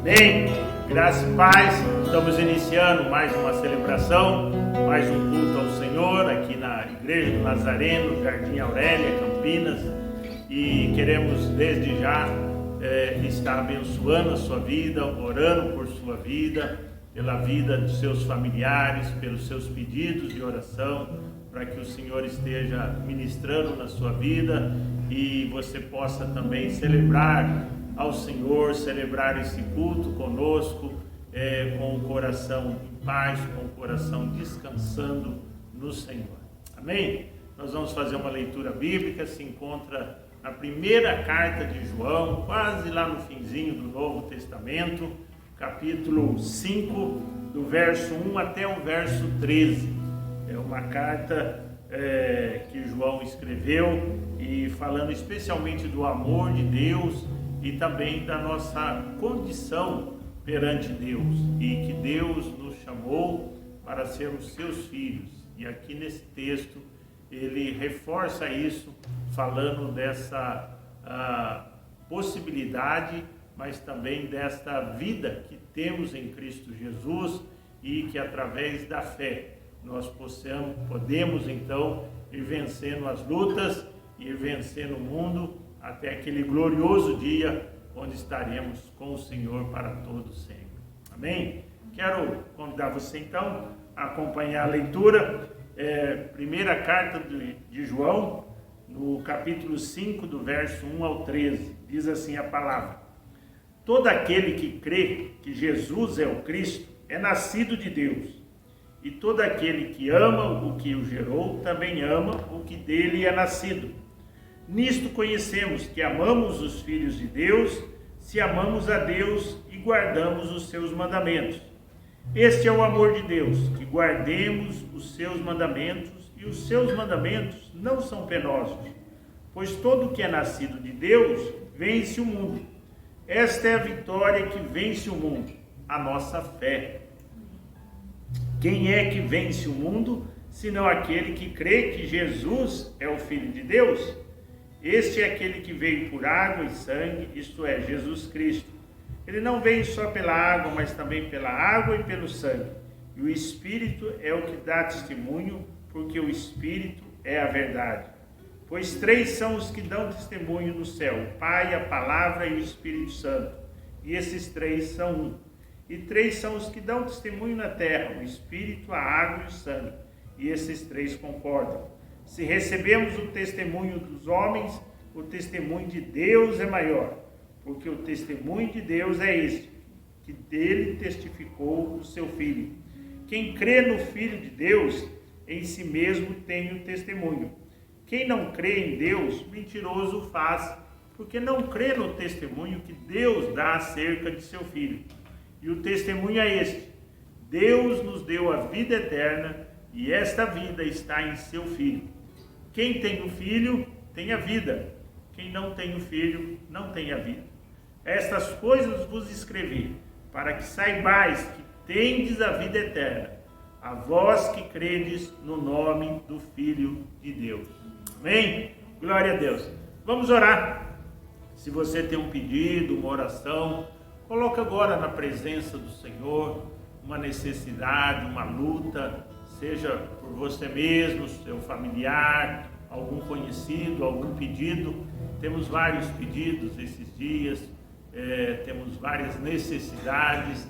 Amém? Graça e paz. Estamos iniciando mais uma celebração, mais um culto ao Senhor aqui na Igreja do Nazareno, Jardim Aurélia, Campinas. E queremos desde já estar abençoando a sua vida, orando por sua vida, pela vida dos seus familiares, pelos seus pedidos de oração, para que o Senhor esteja ministrando na sua vida e você possa também celebrar ao Senhor, celebrar esse culto conosco, com o coração em paz, com o coração descansando no Senhor. Amém? Nós vamos fazer uma leitura bíblica, se encontra na primeira carta de João, quase lá no finzinho do Novo Testamento, capítulo 5, do verso 1 até o verso 13. É uma carta que João escreveu, e falando especialmente do amor de Deus e também da nossa condição perante Deus, e que Deus nos chamou para sermos seus filhos. E aqui nesse texto ele reforça isso, falando dessa possibilidade, mas também desta vida que temos em Cristo Jesus, e que através da fé nós podemos então ir vencendo as lutas, ir vencendo o mundo, até aquele glorioso dia onde estaremos com o Senhor para todo sempre. Amém? Quero convidar você então a acompanhar a leitura, primeira carta de João, no capítulo 5, do verso 1 ao 13. Diz assim a palavra: todo aquele que crê que Jesus é o Cristo é nascido de Deus, e todo aquele que ama o que o gerou também ama o que dele é nascido. Nisto conhecemos que amamos os filhos de Deus, se amamos a Deus e guardamos os seus mandamentos. Este é o amor de Deus, que guardemos os seus mandamentos, e os seus mandamentos não são penosos, pois todo que é nascido de Deus vence o mundo. Esta é a vitória que vence o mundo, a nossa fé. Quem é que vence o mundo, senão aquele que crê que Jesus é o Filho de Deus? Este é aquele que veio por água e sangue, isto é, Jesus Cristo. Ele não veio só pela água, mas também pela água e pelo sangue. E o Espírito é o que dá testemunho, porque o Espírito é a verdade. Pois três são os que dão testemunho no céu: o Pai, a Palavra e o Espírito Santo. E esses três são um. E três são os que dão testemunho na terra: o Espírito, a água e o sangue. E esses três concordam. Se recebemos o testemunho dos homens, o testemunho de Deus é maior, porque o testemunho de Deus é este, que dele testificou o seu Filho. Quem crê no Filho de Deus, em si mesmo tem o testemunho. Quem não crê em Deus, mentiroso o faz, porque não crê no testemunho que Deus dá acerca de seu Filho. E o testemunho é este: Deus nos deu a vida eterna, e esta vida está em seu Filho. Quem tem o Filho tem a vida. Quem não tem o Filho não tem a vida. Estas coisas vos escrevi, para que saibais que tendes a vida eterna, a vós que credes no nome do Filho de Deus. Amém? Glória a Deus. Vamos orar. Se você tem um pedido, uma oração, coloque agora na presença do Senhor uma necessidade, uma luta, seja por você mesmo, seu familiar, algum conhecido, algum pedido. Temos vários pedidos esses dias, temos várias necessidades,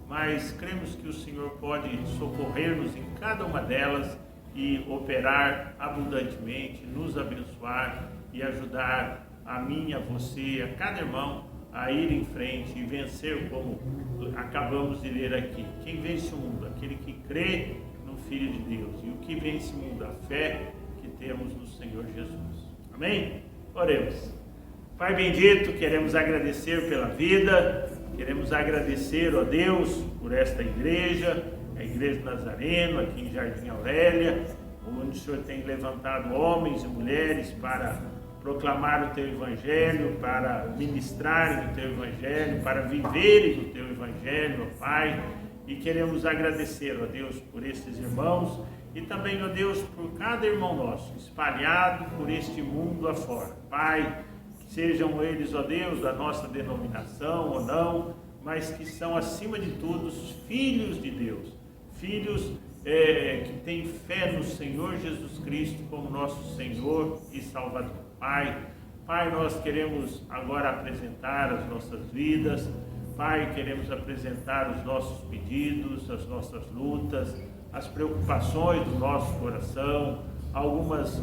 mas cremos que o Senhor pode socorrer-nos em cada uma delas e operar abundantemente, nos abençoar e ajudar a mim, a você, a cada irmão a ir em frente e vencer, como acabamos de ler aqui. Quem vence o mundo? Aquele que crê no Filho de Deus. E o que vence o mundo? A fé que temos no Senhor Jesus. Amém? Oremos. Pai bendito, queremos agradecer pela vida, queremos agradecer, ó Deus, por esta igreja, a Igreja do Nazareno, aqui em Jardim Aurélia, onde o Senhor tem levantado homens e mulheres para proclamar o Teu Evangelho, para ministrarem o Teu Evangelho, para viverem o Teu Evangelho, ó Pai. E queremos agradecer, ó Deus, por esses irmãos e também, ó Deus, por cada irmão nosso, espalhado por este mundo afora. Pai, sejam eles, ó Deus, da nossa denominação ou não, mas que são, acima de tudo, os filhos de Deus, filhos que têm fé no Senhor Jesus Cristo como nosso Senhor e Salvador. Pai, nós queremos agora apresentar as nossas vidas, Pai, queremos apresentar os nossos pedidos, as nossas lutas, as preocupações do nosso coração, algumas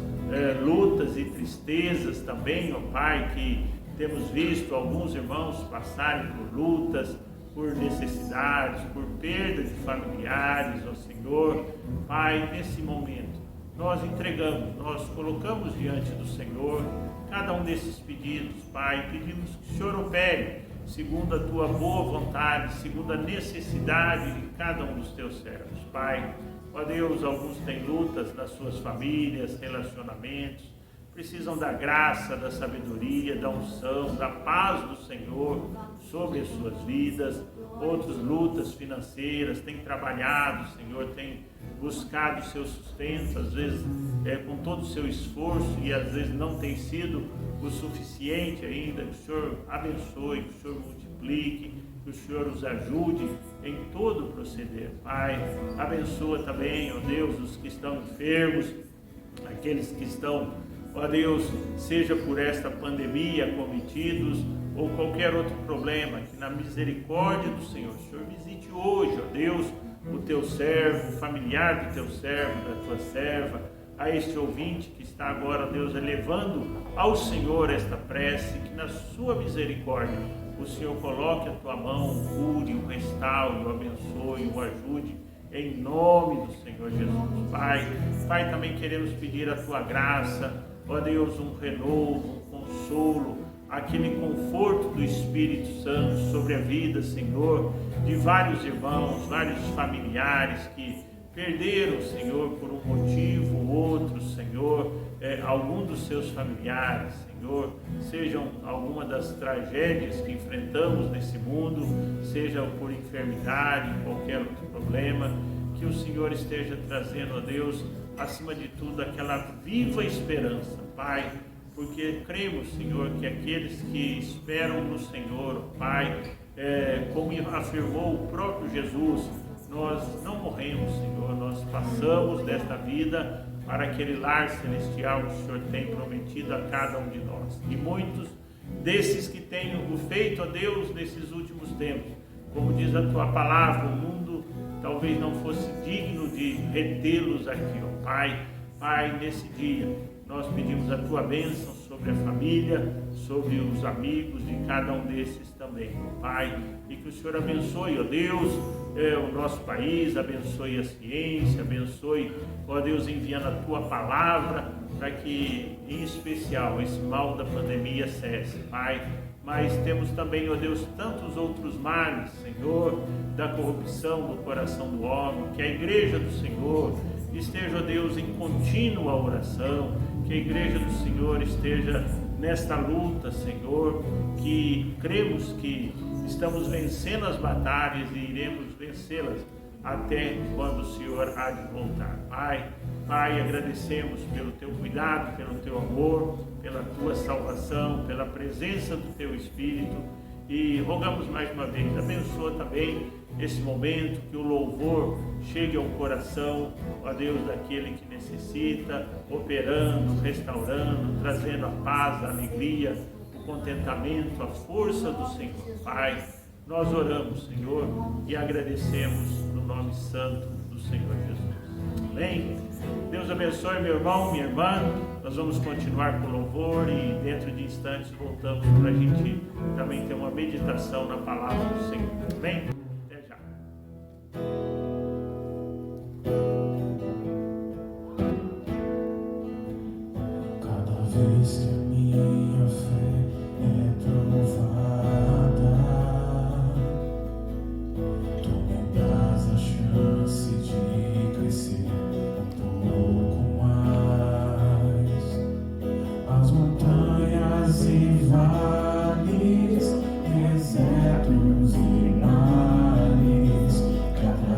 lutas e tristezas também, ó Pai, que temos visto alguns irmãos passarem por lutas, por necessidades, por perda de familiares, ó Senhor. Pai, nesse momento, nós entregamos, nós colocamos diante do Senhor cada um desses pedidos, Pai, pedimos que o Senhor opere segundo a Tua boa vontade, segundo a necessidade de cada um dos Teus servos, Pai. Ó Deus, alguns têm lutas nas suas famílias, relacionamentos, precisam da graça, da sabedoria, da unção, da paz do Senhor sobre as suas vidas. Outros lutas financeiras, têm trabalhado, Senhor, têm buscado o seu sustento, às vezes com todo o seu esforço, e às vezes não tem sido o suficiente ainda. Que o Senhor abençoe, que o Senhor multiplique, que o Senhor os ajude em todo o proceder. Pai, abençoa também, ó Deus, os que estão enfermos, aqueles que estão, ó Deus, seja por esta pandemia cometidos ou qualquer outro problema, que na misericórdia do Senhor, o Senhor visite hoje, ó Deus, o Teu servo, o familiar do Teu servo, da Tua serva, a este ouvinte que está agora, ó Deus, elevando ao Senhor esta prece, que na Sua misericórdia o Senhor coloque a Tua mão, o cure, o restaure, o abençoe, o ajude, em nome do Senhor Jesus. Pai, também queremos pedir a Tua graça, ó Deus, um renovo, um consolo, aquele conforto do Espírito Santo sobre a vida, Senhor, de vários irmãos, vários familiares que perderam, Senhor, por um motivo ou outro, Senhor, algum dos seus familiares, Senhor, sejam alguma das tragédias que enfrentamos nesse mundo, seja por enfermidade, qualquer outro problema, que o Senhor esteja trazendo, ó Deus, acima de tudo, aquela viva esperança, Pai, porque cremos, Senhor, que aqueles que esperam no Senhor, Pai, como afirmou o próprio Jesus, nós não morremos, Senhor, nós passamos desta vida para aquele lar celestial que o Senhor tem prometido a cada um de nós. E muitos desses que têm o feito a Deus nesses últimos tempos, como diz a Tua palavra, o mundo talvez não fosse digno de retê-los aqui, ó Pai. Pai, nesse dia, nós pedimos a Tua bênção sobre a família, sobre os amigos de cada um desses também, ó Pai, e que o Senhor abençoe, ó Deus, o nosso país, abençoe a ciência, abençoe, ó Deus, enviando a Tua palavra, para que, em especial, esse mal da pandemia cesse, Pai. Mas temos também, ó Deus, tantos outros males, Senhor, da corrupção do coração do homem, que a igreja do Senhor esteja, ó Deus, em contínua oração, que a igreja do Senhor esteja nesta luta, Senhor, que cremos que estamos vencendo as batalhas e iremos vencê-las até quando o Senhor há de voltar. Pai, agradecemos pelo Teu cuidado, pelo Teu amor, pela Tua salvação, pela presença do Teu Espírito, e rogamos mais uma vez, abençoa também esse momento, que o louvor chegue ao coração, ó Deus, daquele que necessita, operando, restaurando, trazendo a paz, a alegria, o contentamento, a força do Senhor. Pai, nós oramos, Senhor, e agradecemos no nome santo do Senhor Jesus. Amém? Deus abençoe meu irmão, minha irmã. Nós vamos continuar com o louvor e dentro de instantes voltamos para a gente também ter uma meditação na palavra do Senhor. Amém? Até já. Cada vez que a minha fé é provada, Tu me dás a chance de crescer pouco mais. As montanhas e vales, desertos e mares, cada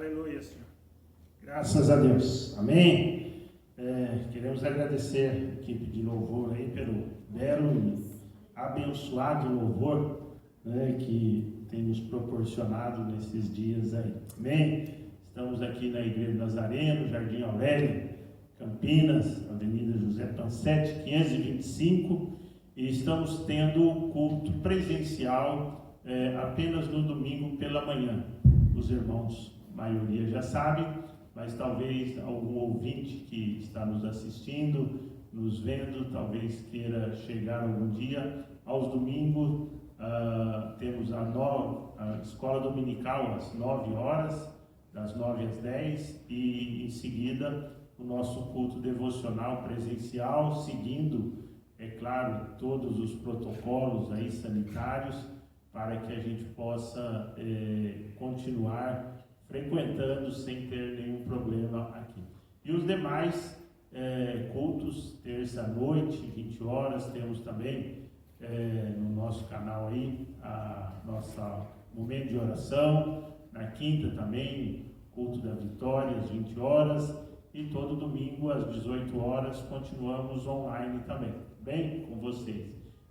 Aleluia, Senhor. Graças a Deus. Amém? Queremos agradecer a equipe de louvor aí pelo belo e abençoado louvor, né, que tem nos proporcionado nesses dias aí. Amém? Estamos aqui na Igreja Nazareno, Jardim Aurélio, Campinas, Avenida José Pansete, 525, e estamos tendo culto presencial apenas no domingo pela manhã. Os irmãos, a maioria já sabem, mas talvez algum ouvinte que está nos assistindo, nos vendo, talvez queira chegar algum dia. Aos domingos temos a escola dominical às 9 horas, das 9 às 10, e em seguida o nosso culto devocional presencial, seguindo, é claro, todos os protocolos aí sanitários, para que a gente possa continuar frequentando sem ter nenhum problema aqui. E os demais cultos, terça-noite, 20 horas, temos também no nosso canal aí a nossa momento de oração. Na quinta também, culto da vitória, às 20 horas. E todo domingo, às 18 horas, continuamos online também. Bem com vocês.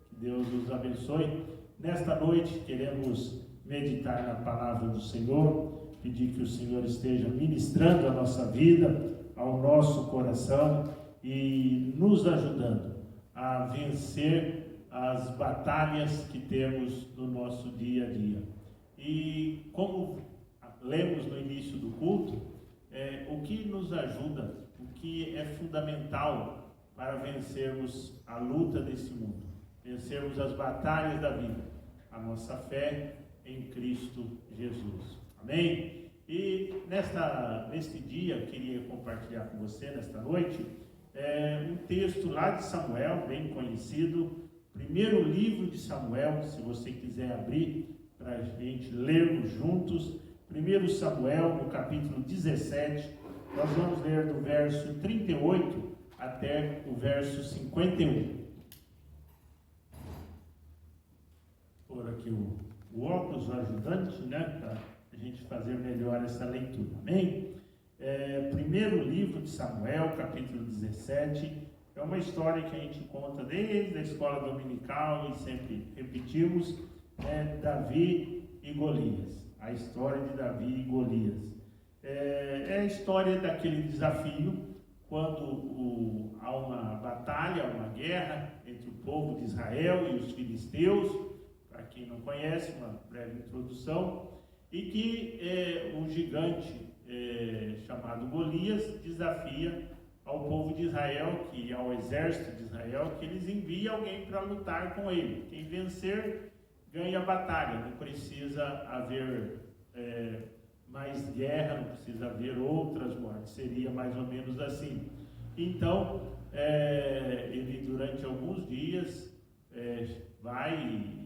Que Deus os abençoe. Nesta noite, queremos meditar na palavra do Senhor, pedir que o Senhor esteja ministrando a nossa vida, ao nosso coração e nos ajudando a vencer as batalhas que temos no nosso dia a dia. E como lemos no início do culto, o que nos ajuda, o que é fundamental para vencermos a luta desse mundo, vencermos as batalhas da vida, a nossa fé em Cristo Jesus. Amém? E neste dia, eu queria compartilhar com você, nesta noite, um texto lá de Samuel, bem conhecido, primeiro livro de Samuel, se você quiser abrir para a gente lermos juntos. 1 Samuel, no capítulo 17, nós vamos ler do verso 38 até o verso 51. Por aqui o óculos, o ajudante, né, para a gente fazer melhor essa leitura. Amém? Primeiro livro de Samuel, capítulo 17, é uma história que a gente conta desde a escola dominical e sempre repetimos, Davi e Golias. A história de Davi e Golias. É a história daquele desafio, quando há uma batalha, uma guerra entre o povo de Israel e os filisteus, para quem não conhece, uma breve introdução, e que um gigante chamado Golias desafia ao povo de Israel, ao exército de Israel, que eles enviem alguém para lutar com ele. Quem vencer ganha a batalha, não precisa haver mais guerra, não precisa haver outras mortes, seria mais ou menos assim. Então, ele durante alguns dias vai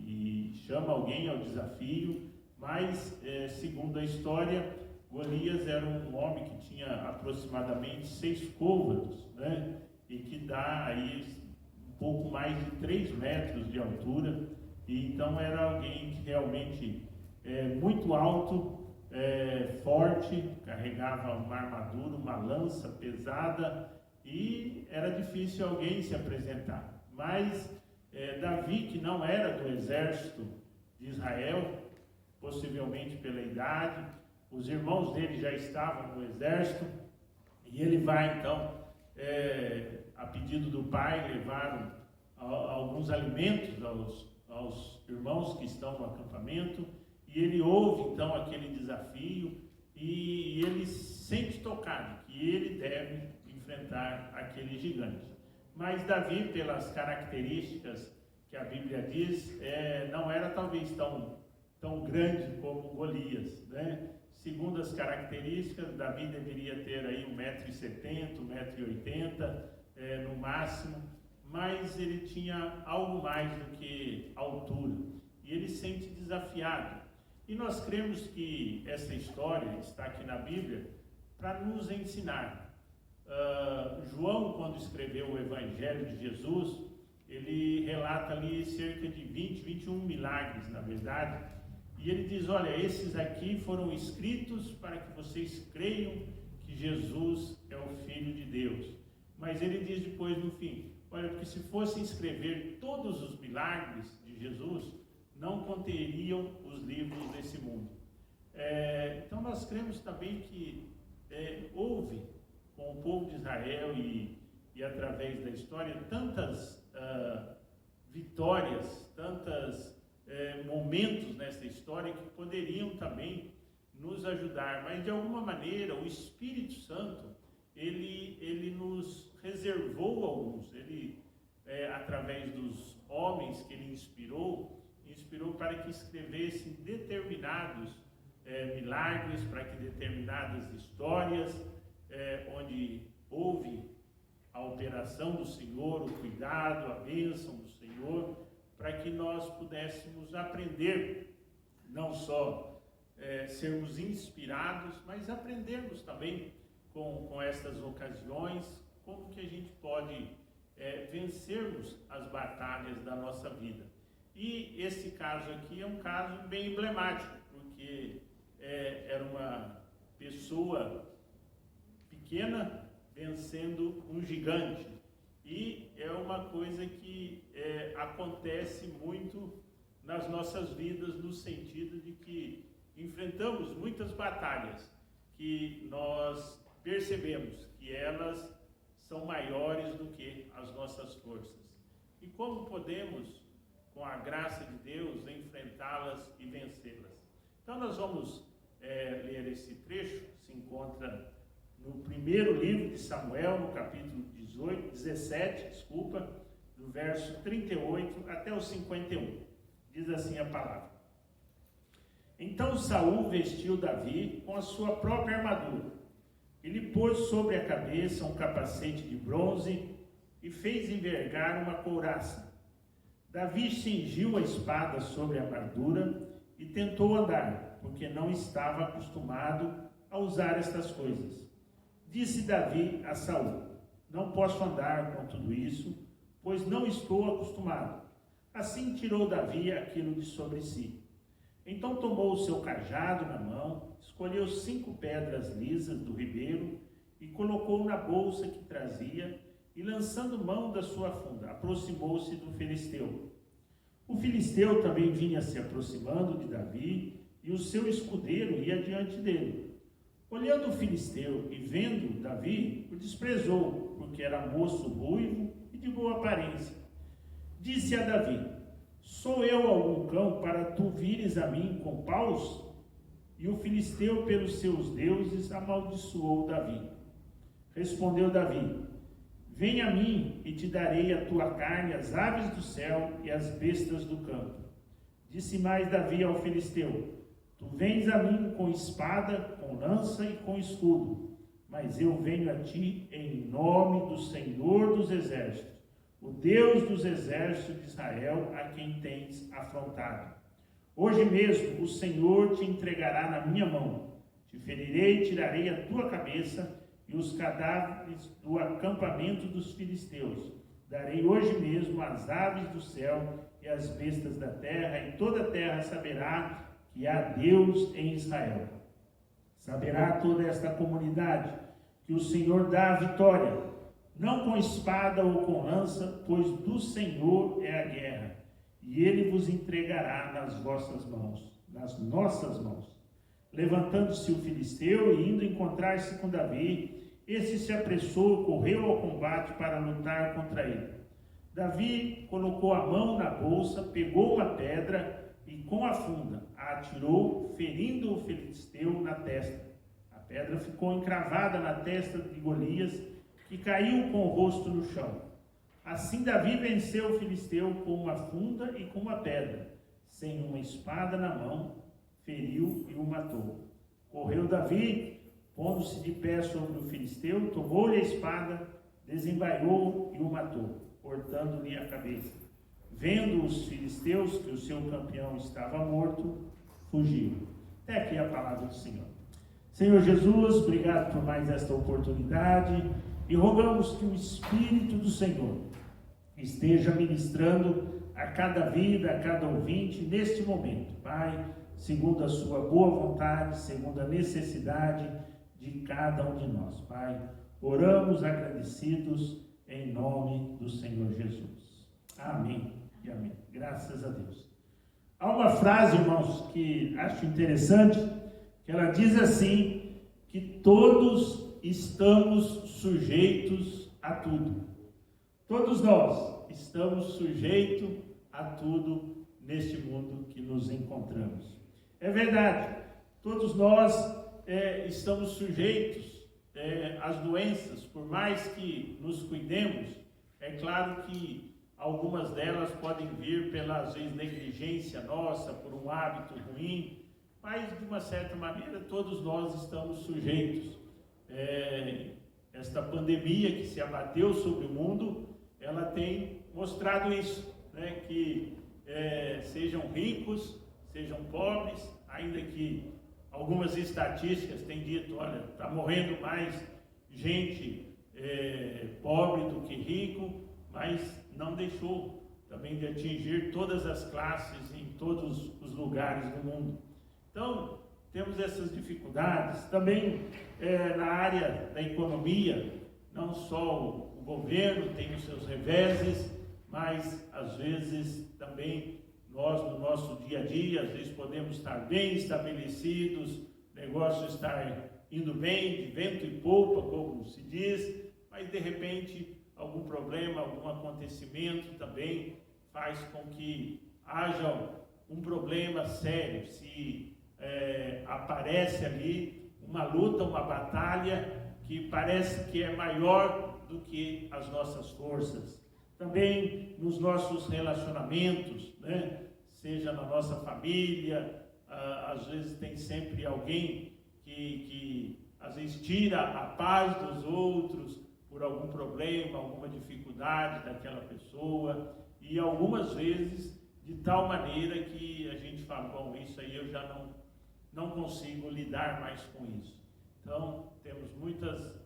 e chama alguém ao desafio, mas segundo a história, Golias era um homem que tinha aproximadamente 6 côvados, né? E que dá aí um pouco mais de 3 metros de altura. E então era alguém que realmente muito alto, forte, carregava uma armadura, uma lança pesada, e era difícil alguém se apresentar. Mas Davi, que não era do exército de Israel, possivelmente pela idade, os irmãos dele já estavam no exército, e ele vai então, a pedido do pai, levar alguns alimentos aos irmãos que estão no acampamento, e ele ouve então aquele desafio, e ele sente tocado que ele deve enfrentar aquele gigante. Mas Davi, pelas características que a Bíblia diz, não era talvez tão grande como Golias, né? Segundo as características, Davi deveria ter aí 1,70 m, 1,80 m no máximo, mas ele tinha algo mais do que altura, e ele se sente desafiado. E nós cremos que essa história está aqui na Bíblia para nos ensinar. João, quando escreveu o Evangelho de Jesus, ele relata ali cerca de 21 milagres, na verdade, E ele diz, olha, esses aqui foram escritos para que vocês creiam que Jesus é o Filho de Deus. Mas ele diz depois no fim, olha, porque se fossem escrever todos os milagres de Jesus, não conteriam os livros desse mundo. Então nós cremos também que houve com o povo de Israel e através da história tantas vitórias, tantos momentos nessa história que poderiam também nos ajudar, mas de alguma maneira o Espírito Santo ele nos reservou alguns, ele através dos homens que ele inspirou para que escrevessem determinados milagres, para que determinadas histórias onde houve a operação do Senhor, o cuidado, a bênção do Senhor, para que nós pudéssemos aprender, não só sermos inspirados, mas aprendermos também com essas ocasiões, como que a gente pode vencermos as batalhas da nossa vida. E esse caso aqui é um caso bem emblemático, porque era uma pessoa pequena vencendo um gigante. E é uma coisa que acontece muito nas nossas vidas, no sentido de que enfrentamos muitas batalhas que nós percebemos que elas são maiores do que as nossas forças. E como podemos, com a graça de Deus, enfrentá-las e vencê-las? Então nós vamos ler esse trecho, se encontra no primeiro livro de Samuel, no capítulo 17, do verso 38 até o 51. Diz assim a palavra. Então Saul vestiu Davi com a sua própria armadura. Ele pôs sobre a cabeça um capacete de bronze e fez envergar uma couraça. Davi cingiu a espada sobre a armadura e tentou andar, porque não estava acostumado a usar estas coisas. Disse Davi a Saul: não posso andar com tudo isso, pois não estou acostumado. Assim tirou Davi aquilo de sobre si. Então tomou o seu cajado na mão, escolheu 5 pedras lisas do ribeiro e colocou na bolsa que trazia, e lançando mão da sua funda, aproximou-se do filisteu. O filisteu também vinha se aproximando de Davi, e o seu escudeiro ia diante dele. Olhando o filisteu e vendo Davi, o desprezou, porque era moço ruivo e de boa aparência. Disse a Davi: sou eu algum cão para tu vires a mim com paus? E o filisteu pelos seus deuses amaldiçoou Davi. Respondeu Davi: vem a mim e te darei a tua carne, as aves do céu e as bestas do campo. Disse mais Davi ao filisteu: tu vens a mim com espada, com lança e com escudo, mas eu venho a ti em nome do Senhor dos exércitos, o Deus dos exércitos de Israel, a quem tens afrontado. Hoje mesmo o Senhor te entregará na minha mão. Te ferirei e tirarei a tua cabeça e os cadáveres do acampamento dos filisteus. Darei hoje mesmo as aves do céu e as bestas da terra, e toda a terra saberá que há Deus em Israel. Saberá toda esta comunidade que o Senhor dá a vitória, não com espada ou com lança, pois do Senhor é a guerra, e ele vos entregará nas vossas mãos, nas nossas mãos. Levantando-se o filisteu e indo encontrar-se com Davi, esse se apressou, correu ao combate para lutar contra ele. Davi colocou a mão na bolsa, pegou uma pedra e com a funda a atirou, ferindo o filisteu na testa. A pedra ficou encravada na testa de Golias, que caiu com o rosto no chão. Assim Davi venceu o filisteu com uma funda e com uma pedra, sem uma espada na mão, feriu e o matou. Correu Davi, pondo-se de pé sobre o filisteu, tomou-lhe a espada, desembaiou e o matou, cortando-lhe a cabeça. Vendo os filisteus que o seu campeão estava morto, fugiram. Até aqui a palavra do Senhor. Senhor Jesus, obrigado por mais esta oportunidade, e rogamos que o Espírito do Senhor esteja ministrando a cada vida, a cada ouvinte neste momento. Pai, segundo a sua boa vontade, segundo a necessidade de cada um de nós. Pai, oramos agradecidos em nome do Senhor Jesus. Amém e amém. Graças a Deus. Há uma frase, irmãos, que acho interessante, que ela diz assim, que todos estamos sujeitos a tudo. Todos nós estamos sujeitos a tudo neste mundo que nos encontramos. É verdade, todos nós estamos sujeitos às doenças, por mais que nos cuidemos. É claro que algumas delas podem vir pela, às vezes, negligência nossa, por um hábito ruim, mas de uma certa maneira todos nós estamos sujeitos. Esta pandemia que se abateu sobre o mundo, ela tem mostrado isso, né? Que sejam ricos, sejam pobres, ainda que algumas estatísticas têm dito, olha, está morrendo mais gente pobre do que rico, mas não deixou também de atingir todas as classes em todos os lugares do mundo. Então, temos essas dificuldades. Também na área da economia, não só o governo tem os seus reveses, mas às vezes também nós, no nosso dia a dia, às vezes podemos estar bem estabelecidos, negócio estar indo bem, de vento e polpa, como se diz, mas de repente algum problema, algum acontecimento também faz com que haja um problema sério. Se aparece ali uma luta, uma batalha que parece que é maior do que as nossas forças. Também nos nossos relacionamentos, né? Seja na nossa família, às vezes tem sempre alguém que às vezes tira a paz dos outros por algum problema, alguma dificuldade daquela pessoa, e algumas vezes de tal maneira que a gente fala, bom, isso aí eu já não consigo lidar mais com isso. Então, temos muitas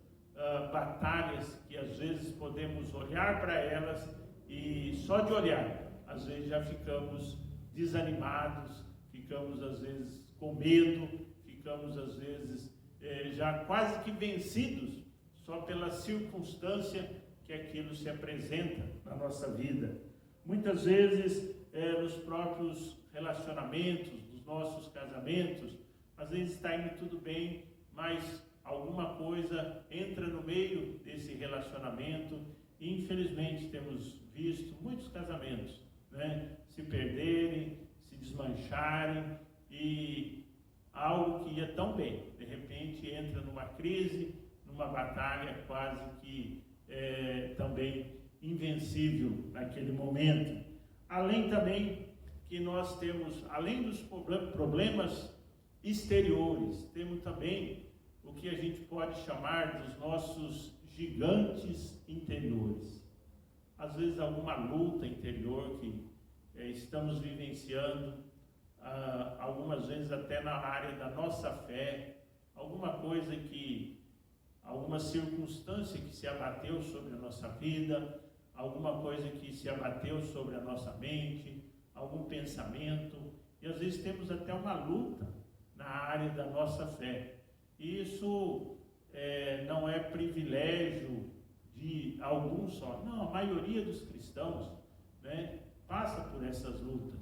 batalhas que às vezes podemos olhar para elas e só de olhar, às vezes já ficamos desanimados, ficamos às vezes com medo, ficamos às vezes já quase que vencidos só pela circunstância que aquilo se apresenta na nossa vida. Muitas vezes nos próprios relacionamentos, nos nossos casamentos, às vezes está indo tudo bem, mas alguma coisa entra no meio desse relacionamento e infelizmente temos visto muitos casamentos, né, se perderem, se desmancharem, e algo que ia tão bem, de repente entra numa crise, numa batalha quase que também invencível naquele momento. Além também que nós temos, além dos problemas exteriores, temos também o que a gente pode chamar dos nossos gigantes interiores. Às vezes alguma luta interior que estamos vivenciando, algumas vezes até na área da nossa fé, alguma coisa alguma circunstância que se abateu sobre a nossa vida, alguma coisa que se abateu sobre a nossa mente, algum pensamento, e às vezes temos até uma luta na área da nossa fé. E isso não é privilégio de alguns só, não, a maioria dos cristãos, né, passa por essas lutas,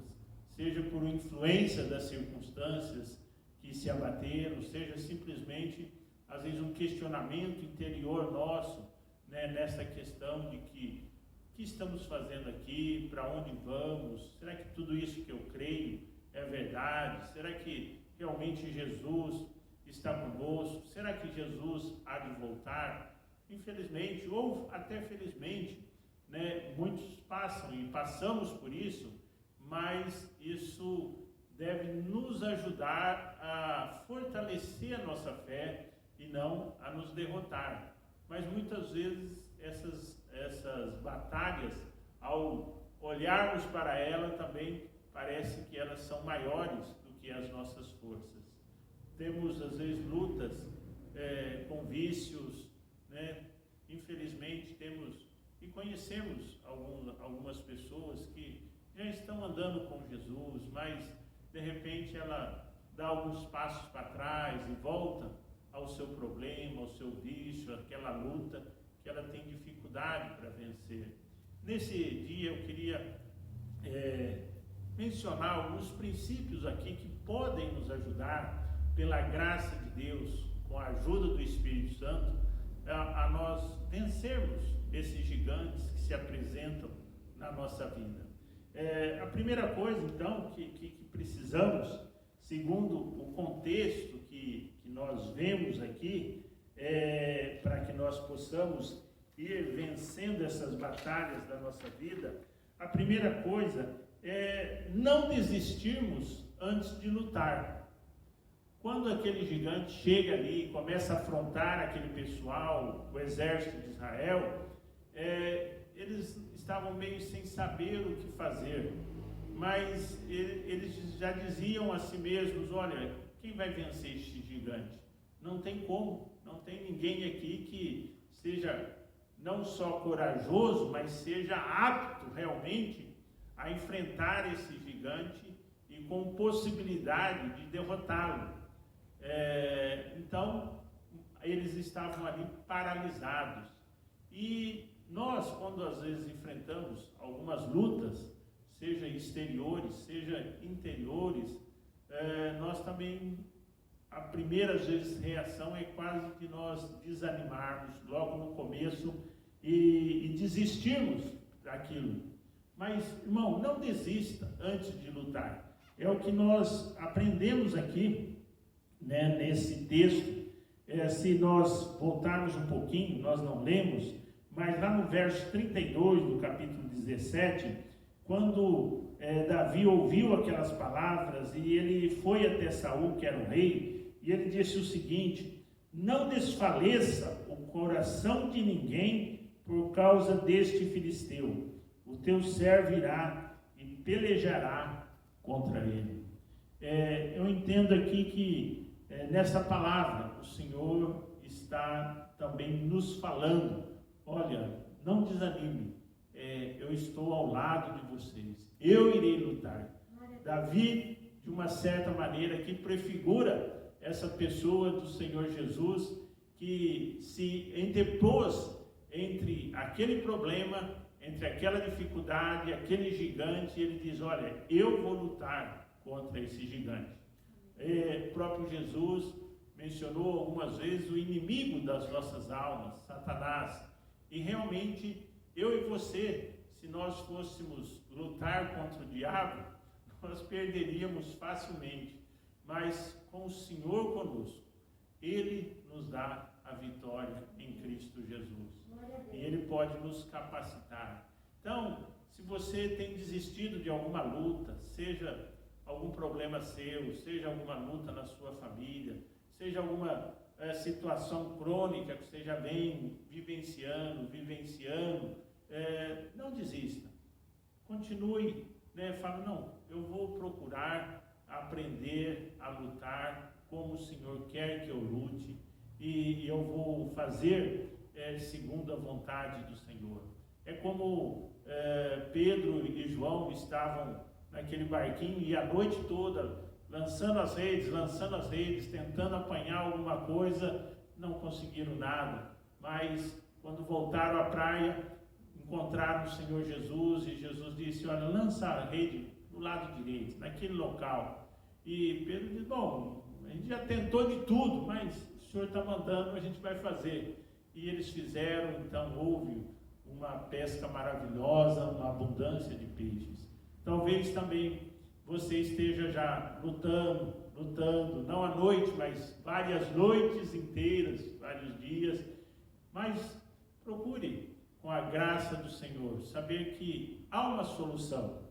seja por influência das circunstâncias que se abateram, seja simplesmente, às vezes, um questionamento interior nosso, né, nessa questão de que estamos fazendo aqui, para onde vamos, será que tudo isso que eu creio é verdade? Será que realmente Jesus está conosco? Será que Jesus há de voltar? Infelizmente, ou até felizmente, né, muitos passam e passamos por isso, mas isso deve nos ajudar a fortalecer a nossa fé e não a nos derrotar. Mas muitas vezes essas batalhas, ao olharmos para ela, também parece que elas são maiores do que as nossas forças. Temos às vezes lutas com vícios, né? Infelizmente temos e conhecemos algumas pessoas que já estão andando com Jesus, mas de repente ela dá alguns passos para trás e volta ao seu problema, ao seu vício, àquela luta que ela tem dificuldade para vencer. Nesse dia eu queria mencionar alguns princípios aqui que podem nos ajudar, pela graça de Deus, com a ajuda do Espírito Santo, a nós vencermos esses gigantes que se apresentam na nossa vida. A primeira coisa, então, que precisamos, segundo o contexto que nós vemos aqui, para que nós possamos ir vencendo essas batalhas da nossa vida, a primeira coisa é não desistirmos antes de lutar. Quando aquele gigante chega ali e começa a afrontar aquele pessoal, o exército de Israel, eles estavam meio sem saber o que fazer, mas eles já diziam a si mesmos: olha, quem vai vencer este gigante? Não tem como, não tem ninguém aqui que seja não só corajoso, mas seja apto realmente a enfrentar esse gigante e com possibilidade de derrotá-lo. Então, eles estavam ali paralisados. E nós, quando às vezes enfrentamos algumas lutas, seja exteriores, seja interiores, nós também, a primeira vezes, reação é quase de nós desanimarmos logo no começo e desistirmos daquilo. Mas, irmão, não desista antes de lutar. É o que nós aprendemos aqui, né, nesse texto. Se nós voltarmos um pouquinho, nós não lemos, mas lá no verso 32 do capítulo 17, quando Davi ouviu aquelas palavras e ele foi até Saul, que era o rei, e ele disse o seguinte: não desfaleça o coração de ninguém por causa deste filisteu. O teu servo irá e pelejará contra ele. Eu entendo aqui que nessa palavra o Senhor está também nos falando: olha, não desanime, eu estou ao lado de vocês, eu irei lutar. Davi, de uma certa maneira, que prefigura essa pessoa do Senhor Jesus, que se interpôs entre aquele problema, entre aquela dificuldade, aquele gigante, ele diz: olha, eu vou lutar contra esse gigante. O próprio Jesus mencionou algumas vezes o inimigo das nossas almas, Satanás. E realmente, eu e você, se nós fôssemos lutar contra o diabo, nós perderíamos facilmente. Mas com o Senhor conosco, Ele nos dá a vitória em Cristo Jesus. E Ele pode nos capacitar. Então, se você tem desistido de alguma luta, seja algum problema seu, seja alguma luta na sua família, seja alguma situação crônica que você já vem vivenciando, não desista. Continue, fala: não, eu vou procurar aprender a lutar como o Senhor quer que eu lute, e eu vou fazer segundo a vontade do Senhor. É como Pedro e João estavam naquele barquinho e a noite toda lançando as redes, tentando apanhar alguma coisa, não conseguiram nada. Mas quando voltaram à praia, encontraram o Senhor Jesus, e Jesus disse: olha, lança a rede do lado direito, naquele local. E Pedro disse: bom, a gente já tentou de tudo, mas o Senhor está mandando, a gente vai fazer. E eles fizeram. Então houve uma pesca maravilhosa, uma abundância de peixes. Talvez também você esteja já lutando, não à noite, mas várias noites inteiras, vários dias. Mas procure, com a graça do Senhor, saber que há uma solução.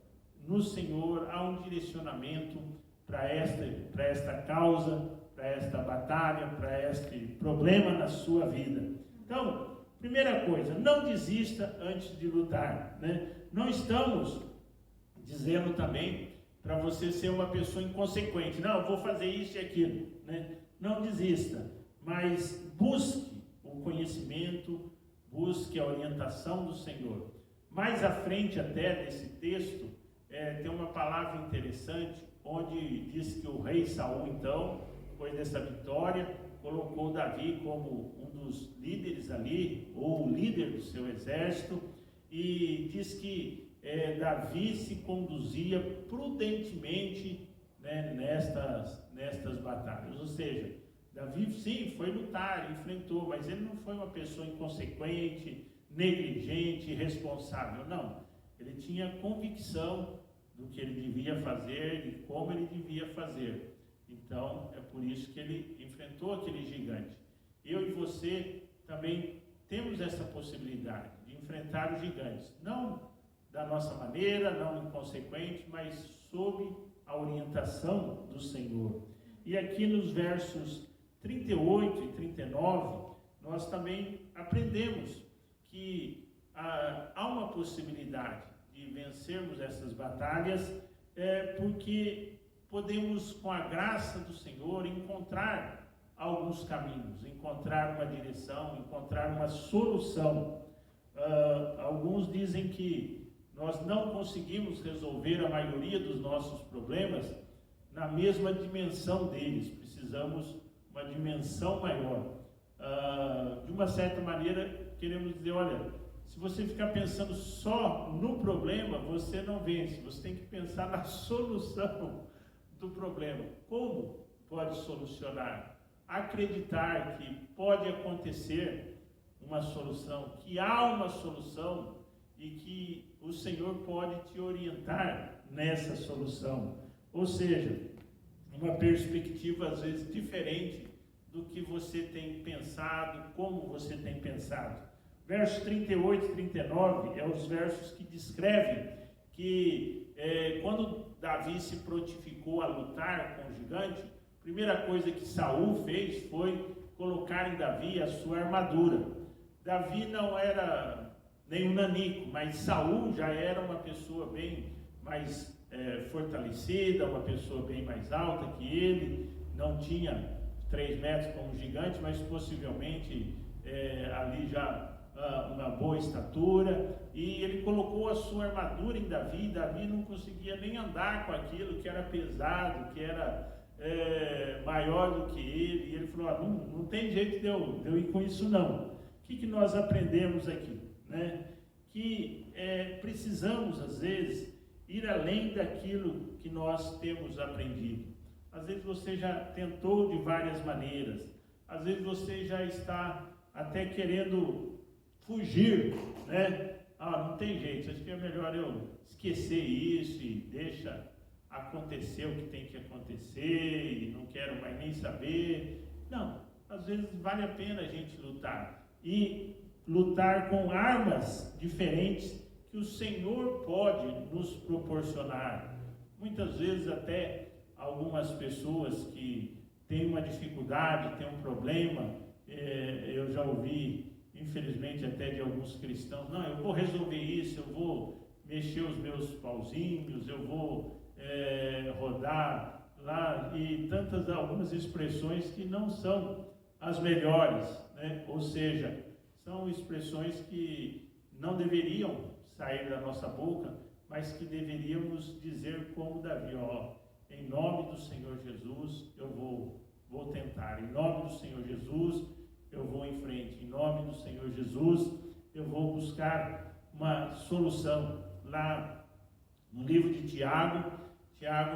No Senhor há um direcionamento para esta causa, para esta batalha, para este problema na sua vida. Então, primeira coisa, não desista antes de lutar, Não estamos dizendo também para você ser uma pessoa inconsequente. Não, eu vou fazer isso e aquilo, Não desista, mas busque o conhecimento, busque a orientação do Senhor. Mais à frente até desse texto, tem uma palavra interessante, onde diz que o rei Saul, então, depois dessa vitória, colocou Davi como um dos líderes ali, ou o líder do seu exército, e diz que Davi se conduzia prudentemente, né, nestas batalhas. Ou seja, Davi sim foi lutar, enfrentou, mas ele não foi uma pessoa inconsequente, negligente, irresponsável, não. Ele tinha convicção do que ele devia fazer e como ele devia fazer. Então, é por isso que ele enfrentou aquele gigante. Eu e você também temos essa possibilidade de enfrentar os gigantes, não da nossa maneira, não inconsequente, mas sob a orientação do Senhor. E aqui nos versos 38 e 39, nós também aprendemos que há uma possibilidade de vencermos essas batalhas, porque podemos, com a graça do Senhor, encontrar alguns caminhos, encontrar uma direção, encontrar uma solução. Alguns dizem que nós não conseguimos resolver a maioria dos nossos problemas na mesma dimensão deles, precisamos uma dimensão maior. De uma certa maneira, queremos dizer, olha, se você ficar pensando só no problema, você não vence, você tem que pensar na solução do problema. Como pode solucionar? Acreditar que pode acontecer uma solução, que há uma solução e que o Senhor pode te orientar nessa solução. Ou seja, uma perspectiva às vezes diferente do que você tem pensado, como você tem pensado. Versos 38 e 39 é os versos que descrevem que quando Davi se prontificou a lutar com o gigante, a primeira coisa que Saul fez foi colocar em Davi a sua armadura. Davi não era nenhum nanico, mas Saul já era uma pessoa bem mais fortalecida, uma pessoa bem mais alta que ele, não tinha 3 metros como gigante, mas possivelmente ali já uma boa estatura, e ele colocou a sua armadura em Davi. Davi não conseguia nem andar com aquilo que era pesado, que era maior do que ele, e ele falou, não tem jeito de eu ir com isso não. O que nós aprendemos aqui? Né? Que precisamos às vezes ir além daquilo que nós temos aprendido. Às vezes você já tentou de várias maneiras, às vezes você já está até querendo fugir, né? Não tem jeito, acho que é melhor eu esquecer isso e deixa acontecer o que tem que acontecer e não quero mais nem saber. Não, às vezes vale a pena a gente lutar, e lutar com armas diferentes que o Senhor pode nos proporcionar. Muitas vezes até algumas pessoas que têm uma dificuldade, têm um problema, eu já ouvi, infelizmente, até de alguns cristãos, não, eu vou resolver isso, eu vou mexer os meus pauzinhos, eu vou rodar lá, e algumas expressões que não são as melhores, né? Ou seja, são expressões que não deveriam sair da nossa boca, mas que deveríamos dizer como Davi, em nome do Senhor Jesus, eu vou tentar, em nome do Senhor Jesus, eu vou em frente, em nome do Senhor Jesus, eu vou buscar uma solução. Lá no livro de Tiago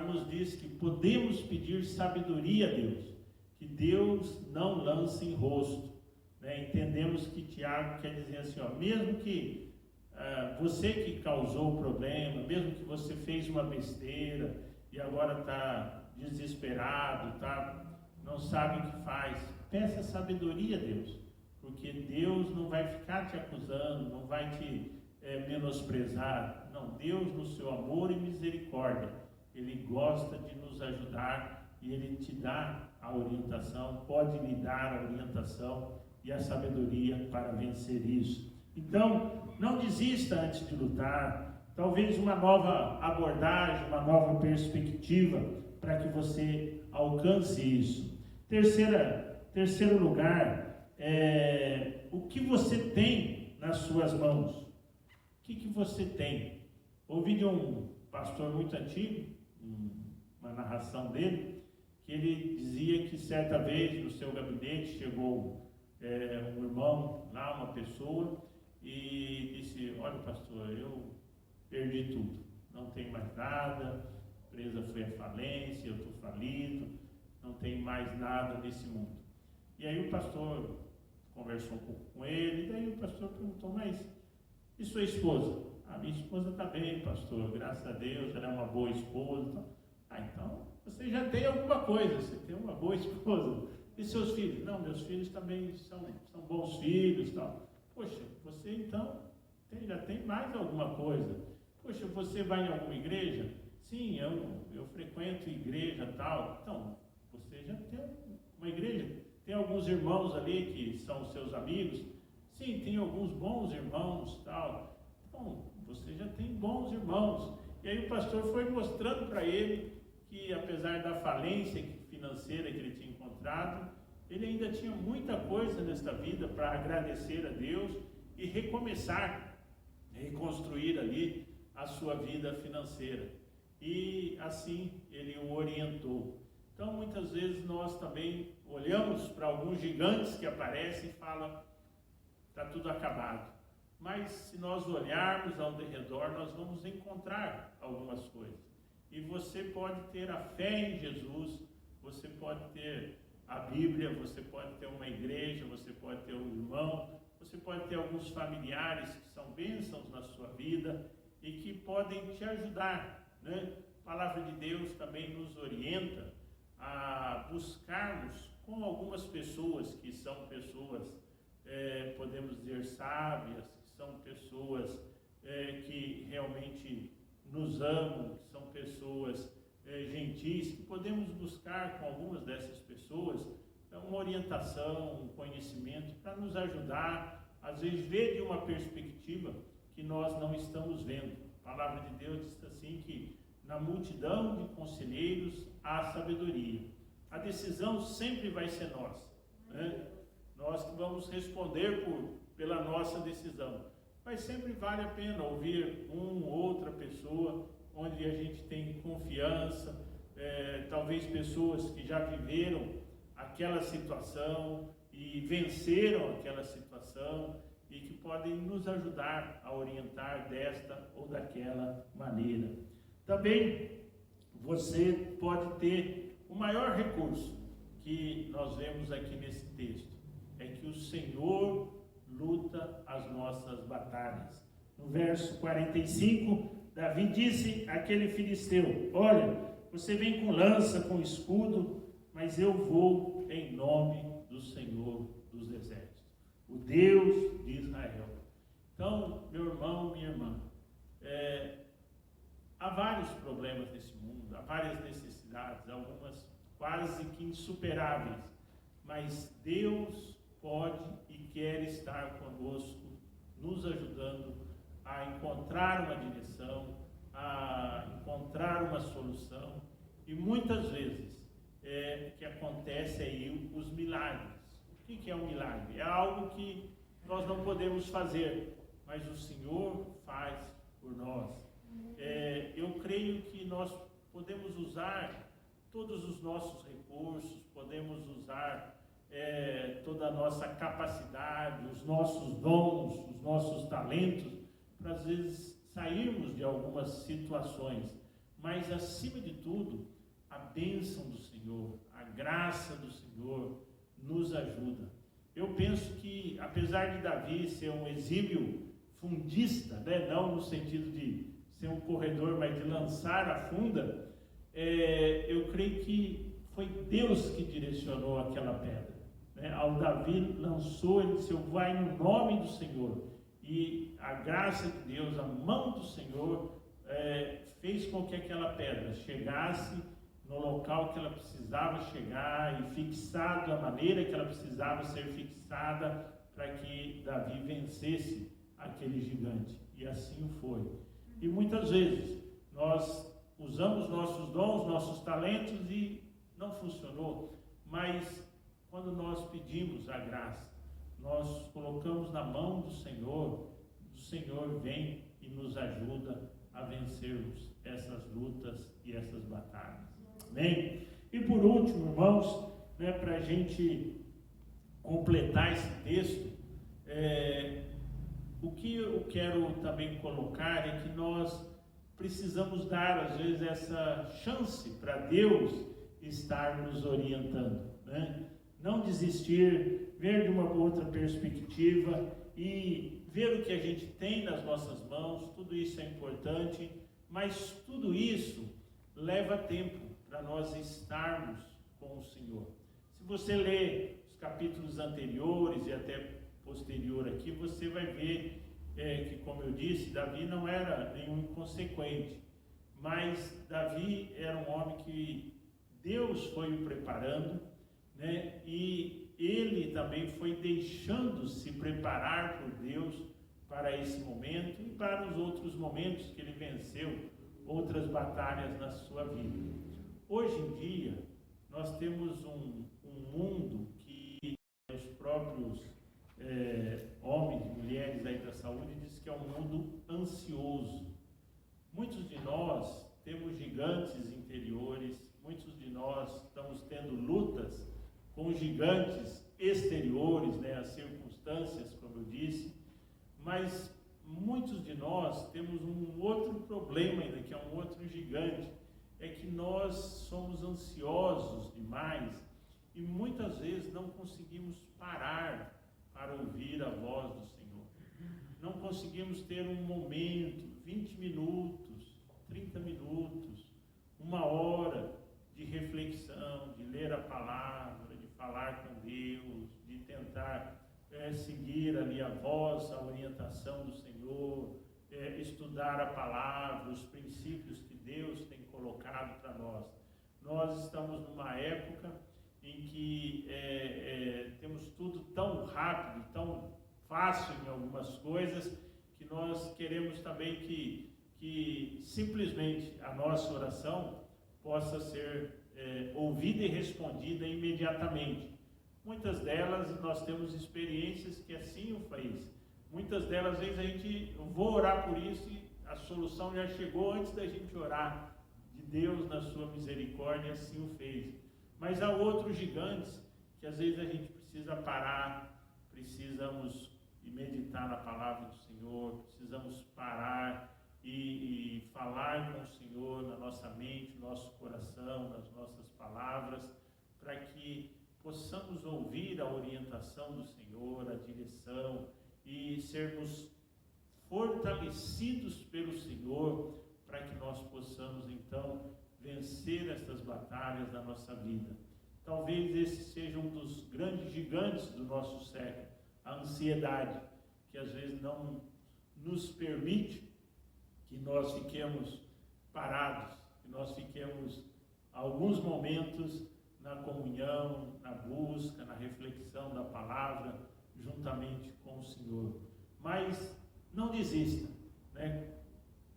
nos diz que podemos pedir sabedoria a Deus, que Deus não lance em rosto, né? Entendemos que Tiago quer dizer assim, mesmo que você que causou o problema, mesmo que você fez uma besteira e agora está desesperado, não sabe o que faz, peça sabedoria a Deus, porque Deus não vai ficar te acusando, não vai te menosprezar. Não, Deus, no seu amor e misericórdia, Ele gosta de nos ajudar e Ele te dá a orientação, pode lhe dar a orientação e a sabedoria para vencer isso. Então, não desista antes de lutar. Talvez uma nova abordagem, uma nova perspectiva para que você alcance isso. Terceiro lugar, o que você tem nas suas mãos? O que você tem? Ouvi de um pastor muito antigo, um uma narração dele, que ele dizia que certa vez no seu gabinete chegou um irmão lá, uma pessoa, e disse: olha, pastor, eu perdi tudo, não tenho mais nada, a empresa foi à falência, eu estou falido, não tenho mais nada nesse mundo. E aí o pastor conversou um pouco com ele, e daí o pastor perguntou: mas e sua esposa? A minha esposa está bem, pastor, graças a Deus, ela é uma boa esposa. Então você já tem alguma coisa, você tem uma boa esposa. E seus filhos? Não, meus filhos também são bons filhos, tal. Poxa, você então já tem mais alguma coisa. Poxa, você vai em alguma igreja? Sim, eu frequento igreja, tal. Então, você já tem uma igreja. Tem alguns irmãos ali que são seus amigos? Sim, tem alguns bons irmãos, tal. Então, você já tem bons irmãos. E aí o pastor foi mostrando para ele que, apesar da falência financeira que ele tinha encontrado, ele ainda tinha muita coisa nesta vida para agradecer a Deus e recomeçar, reconstruir ali a sua vida financeira. E assim ele o orientou. Então, muitas vezes nós também olhamos para alguns gigantes que aparecem e falam: está tudo acabado. Mas se nós olharmos ao redor, nós vamos encontrar algumas coisas. E você pode ter a fé em Jesus, você pode ter a Bíblia, você pode ter uma igreja, você pode ter um irmão, você pode ter alguns familiares que são bênçãos na sua vida e que podem te ajudar, né? A palavra de Deus também nos orienta a buscarmos com algumas pessoas que são pessoas, podemos dizer, sábias, que são pessoas que realmente nos amam, que são pessoas gentis, que podemos buscar com algumas dessas pessoas uma orientação, um conhecimento para nos ajudar, às vezes ver de uma perspectiva que nós não estamos vendo. A palavra de Deus diz assim que na multidão de conselheiros há sabedoria. A decisão sempre vai ser nossa, né? Nós que vamos responder pela nossa decisão. Mas sempre vale a pena ouvir outra pessoa, onde a gente tem confiança, talvez pessoas que já viveram aquela situação e venceram aquela situação e que podem nos ajudar a orientar desta ou daquela maneira. Também você pode ter o maior recurso que nós vemos aqui nesse texto, é que o Senhor luta as nossas batalhas. No verso 45, Davi disse àquele filisteu: olha, você vem com lança, com escudo, mas eu vou em nome do Senhor dos Exércitos, o Deus de Israel. Então, meu irmão, minha irmã, há vários problemas nesse mundo, há várias necessidades, algumas quase que insuperáveis, mas Deus pode e quer estar conosco, nos ajudando a encontrar uma direção, a encontrar uma solução. E muitas vezes que acontece aí os milagres. O que é um milagre? É algo que nós não podemos fazer, mas o Senhor faz por nós. Eu creio que nós podemos usar todos os nossos recursos, podemos usar toda a nossa capacidade, os nossos dons, os nossos talentos, para às vezes sairmos de algumas situações, mas acima de tudo, a bênção do Senhor, a graça do Senhor nos ajuda. Eu penso que, apesar de Davi ser um exímio fundista, né, não no sentido de ser um corredor, mas de lançar a funda, eu creio que foi Deus que direcionou aquela pedra. Ao Davi lançou, ele disse: vai no nome do Senhor. E a graça de Deus, a mão do Senhor, fez com que aquela pedra chegasse no local que ela precisava chegar e fixado da maneira que ela precisava ser fixada para que Davi vencesse aquele gigante. E assim o foi. E muitas vezes nós usamos nossos dons, nossos talentos e não funcionou, mas quando nós pedimos a graça, nós colocamos na mão do Senhor, o Senhor vem e nos ajuda a vencermos essas lutas e essas batalhas. Amém? E por último, irmãos, para a gente completar esse texto, o que eu quero também colocar é que nós precisamos dar, às vezes, essa chance para Deus estar nos orientando, né? Não desistir, ver de uma outra perspectiva e ver o que a gente tem nas nossas mãos. Tudo isso é importante, mas tudo isso leva tempo para nós estarmos com o Senhor. Se você ler os capítulos anteriores e até posterior aqui, você vai ver que, como eu disse, Davi não era nenhum inconsequente, mas Davi era um homem que Deus foi o preparando, né? E ele também foi deixando-se preparar por Deus para esse momento e para os outros momentos que ele venceu outras batalhas na sua vida. Hoje em dia, nós temos um mundo que os próprios homens e mulheres aí da saúde diz que é um mundo ansioso. Muitos de nós temos gigantes interiores, muitos de nós estamos tendo lutas com gigantes exteriores, né, as circunstâncias, como eu disse, mas muitos de nós temos um outro problema ainda, que é um outro gigante, é que nós somos ansiosos demais e muitas vezes não conseguimos parar para ouvir a voz do Senhor. Não conseguimos ter um momento, 20 minutos, 30 minutos, 1 hora de reflexão, de ler a palavra, de falar com Deus, de tentar seguir ali a voz, a orientação do Senhor, estudar a palavra, os princípios que Deus tem colocado para nós. Nós estamos numa época em que temos tudo tão rápido, tão fácil em algumas coisas, que nós queremos também que simplesmente a nossa oração possa ser ouvida e respondida imediatamente. Muitas delas nós temos experiências que assim o faz. Muitas delas, às vezes, a gente, eu vou orar por isso e a solução já chegou antes da gente orar. De Deus, na sua misericórdia, assim o fez. Mas há outros gigantes que às vezes a gente precisa parar, precisamos meditar na palavra do Senhor, precisamos parar e falar com o Senhor na nossa mente, no nosso coração, nas nossas palavras, para que possamos ouvir a orientação do Senhor, a direção e sermos fortalecidos pelo Senhor, para que nós possamos então vencer essas batalhas da nossa vida. Talvez esse seja um dos grandes gigantes do nosso século, a ansiedade, que às vezes não nos permite que nós fiquemos parados, que nós fiquemos alguns momentos na comunhão, na busca, na reflexão da palavra, juntamente com o Senhor. Mas não desista, né?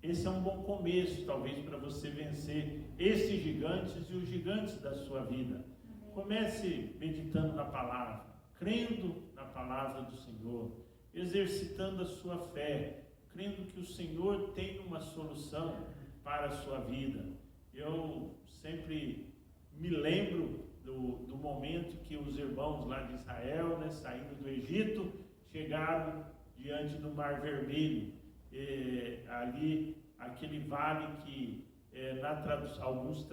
Esse é um bom começo, talvez, para você vencer esses gigantes e os gigantes da sua vida. Comece meditando na palavra, crendo na palavra do Senhor, exercitando a sua fé, crendo que o Senhor tem uma solução para a sua vida. Eu sempre me lembro do momento que os irmãos lá de Israel, né, saindo do Egito, chegaram diante do Mar Vermelho. Ali, aquele vale que alguns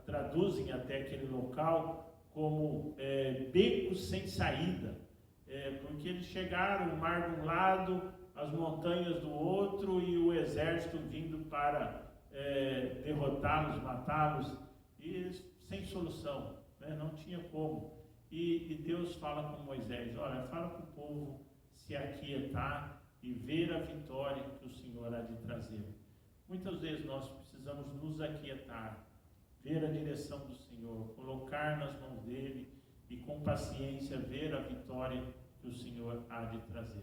traduzem até aquele local como becos sem saída, porque eles chegaram, o mar de um lado, as montanhas do outro e o exército vindo para derrotá-los, matá-los, e sem solução, né? Não tinha como. E Deus fala com Moisés: olha, fala com o povo se aquietar e ver a vitória que o Senhor há de trazer. Muitas vezes nós precisamos nos aquietar, ver a direção do Senhor, colocar nas mãos dele e com paciência ver a vitória que o Senhor há de trazer.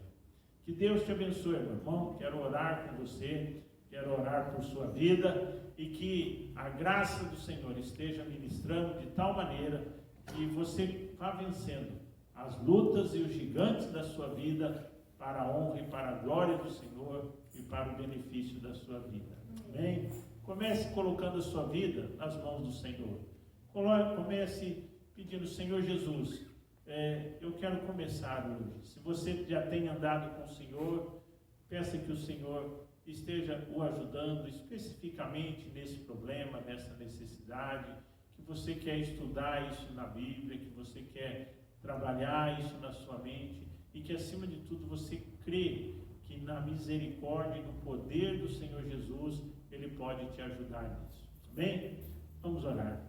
Que Deus te abençoe, meu irmão. Quero orar com você, quero orar por sua vida e que a graça do Senhor esteja ministrando de tal maneira que você vá vencendo as lutas e os gigantes da sua vida para a honra e para a glória do Senhor e para o benefício da sua vida. Amém? Comece colocando a sua vida nas mãos do Senhor. Comece pedindo, Senhor Jesus, eu quero começar hoje. Se você já tem andado com o Senhor, peça que o Senhor esteja o ajudando especificamente nesse problema, nessa necessidade, que você quer estudar isso na Bíblia, que você quer trabalhar isso na sua mente e que, acima de tudo, você crê que na misericórdia e no poder do Senhor Jesus, Ele pode te ajudar nisso. Amém? Vamos orar.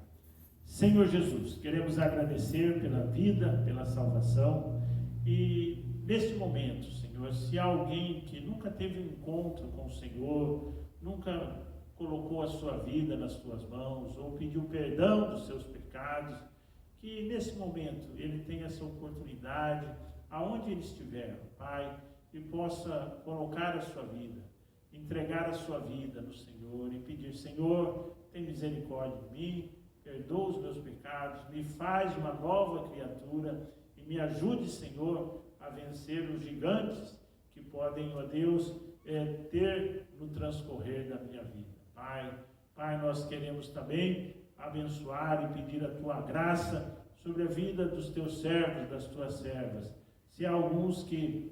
Senhor Jesus, queremos agradecer pela vida, pela salvação e nesse momento, Senhor, se há alguém que nunca teve um encontro com o Senhor, nunca colocou a sua vida nas tuas mãos ou pediu perdão dos seus pecados, que nesse momento ele tenha essa oportunidade, aonde ele estiver, Pai, e possa colocar a sua vida, entregar a sua vida no Senhor e pedir, Senhor, tem misericórdia de mim, perdoa os meus pecados, me faz uma nova criatura e me ajude, Senhor, a vencer os gigantes que podem, ó Deus, ter no transcorrer da minha vida. Pai, nós queremos também abençoar e pedir a Tua graça sobre a vida dos Teus servos, das Tuas servas. Se há alguns que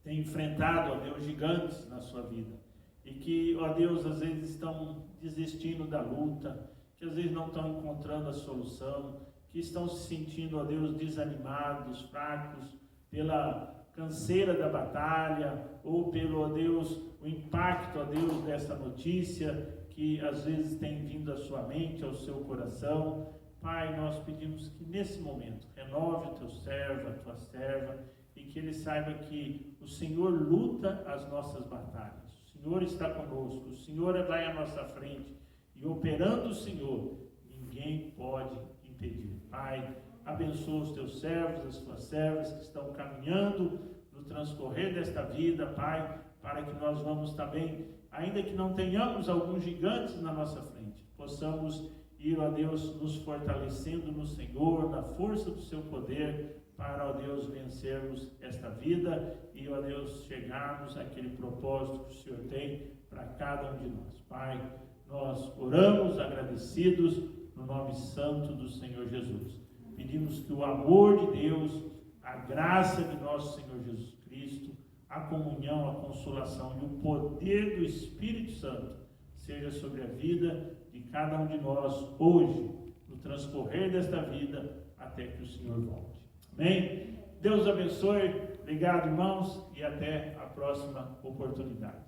têm enfrentado, ó Deus, gigantes na sua vida e que, ó Deus, às vezes estão desistindo da luta, que às vezes não estão encontrando a solução, que estão se sentindo, ó Deus, desanimados, fracos, pela canseira da batalha, ou pelo, ó Deus, o impacto, ó Deus, dessa notícia, que às vezes tem vindo à sua mente, ao seu coração. Pai, nós pedimos que nesse momento, renove o teu servo, a tua serva, e que ele saiba que o Senhor luta as nossas batalhas. O Senhor está conosco, o Senhor vai à nossa frente, e operando o Senhor, ninguém pode impedir. Pai, abençoa os teus servos, as tuas servas que estão caminhando no transcorrer desta vida, Pai, para que nós vamos também, ainda que não tenhamos alguns gigantes na nossa frente, possamos ir, ó Deus, nos fortalecendo no Senhor, na força do seu poder, para, ó Deus, vencermos esta vida e, ó Deus, chegarmos àquele propósito que o Senhor tem para cada um de nós. Pai, nós oramos agradecidos no nome santo do Senhor Jesus. Pedimos que o amor de Deus, a graça de nosso Senhor Jesus Cristo, a comunhão, a consolação e o poder do Espírito Santo seja sobre a vida de cada um de nós hoje, no transcorrer desta vida, até que o Senhor volte. Amém? Deus abençoe. Obrigado, irmãos, e até a próxima oportunidade.